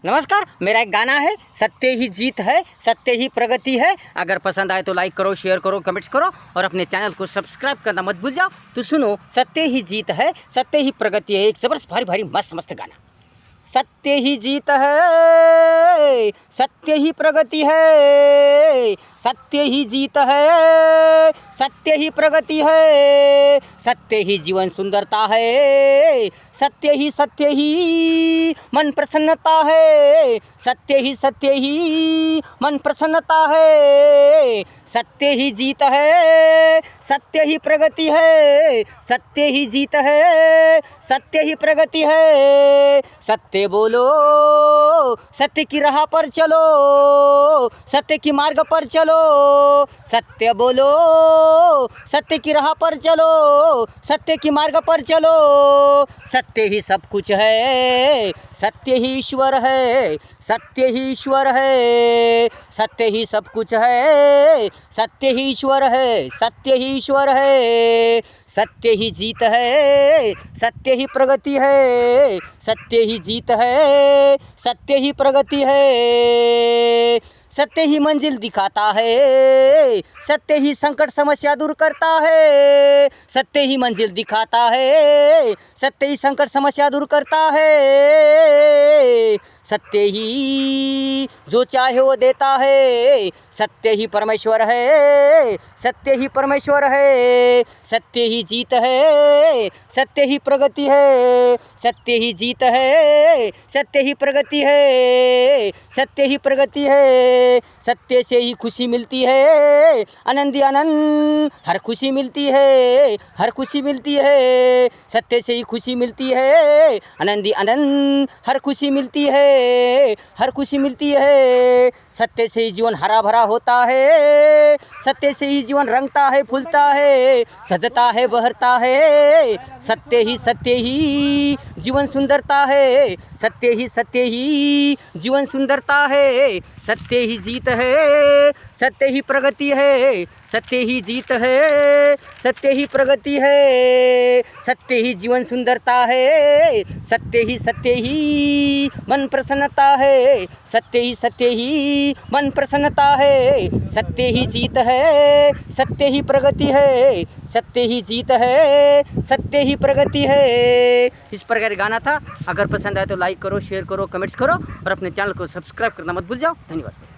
नमस्कार, मेरा एक गाना है, सत्य ही जीत है, सत्य ही प्रगति है। अगर पसंद आए तो लाइक करो, शेयर करो, कमेंट्स करो और अपने चैनल को सब्सक्राइब करना मत भूल जाओ। तो सुनो, सत्य ही जीत है, सत्य ही प्रगति है। एक जबरदस्त भारी भारी मस्त मस्त गाना। सत्य ही जीत है, सत्य ही प्रगति है, सत्य ही जीत है, सत्य ही प्रगति है, सत्य ही जीवन सुंदरता है, सत्य ही मन प्रसन्नता है, सत्य ही मन प्रसन्नता है, सत्य ही जीत है, सत्य ही प्रगति है, सत्य ही जीत है, सत्य ही प्रगति है। सत्य बोलो, सत्य की राह पर चलो, सत्य की मार्ग पर चलो, सत्य बोलो, सत्य की राह पर चलो, सत्य की मार्ग पर चलो। सत्य ही सब कुछ है, सत्य ही ईश्वर है, सत्य ही ईश्वर है, सत्य ही सब कुछ है, सत्य ही ईश्वर है, सत्य ही ईश्वर है। सत्य ही जीत है, सत्य ही प्रगति है, सत्य ही जीत है, सत्य ही प्रगति है। सत्य ही मंजिल दिखाता है, सत्य ही संकट समस्या दूर करता है, सत्य ही मंजिल दिखाता है, सत्य ही संकट समस्या दूर करता है। सत्य ही जो चाहे वो देता है, सत्य ही परमेश्वर है, सत्य ही परमेश्वर है। सत्य ही जीत है, सत्य ही प्रगति है, सत्य ही जीत है, सत्य ही प्रगति है, सत्य ही प्रगति है। सत्य से ही खुशी मिलती है, आनंद ही आनंद, हर खुशी मिलती है, हर खुशी मिलती है। सत्य से ही खुशी मिलती है, आनंद ही आनंद, हर खुशी मिलती है, हर खुशी मिलती है। सत्य से ही जीवन हरा भरा होता है, सत्य से ही जीवन रंगता है, फूलता है, सजता है, बहरता है। सत्य ही जीवन सुंदरता है, सत्य ही जीवन सुंदरता है। सत्य ही जीत है, सत्य ही प्रगति है, सत्य ही जीत है, सत्य ही प्रगति है। सत्य ही जीवन सुंदरता है, सत्य ही मन प्रसन्नता है, सत्य ही मन प्रसन्नता है। सत्य ही जीत है, सत्य ही प्रगति है, सत्य ही जीत है, सत्य ही प्रगति है। इस प्रकार गाना था। अगर पसंद आए तो लाइक करो, शेयर करो, कमेंट्स करो और अपने चैनल को सब्सक्राइब करना मत भूल जाओ। धन्यवाद।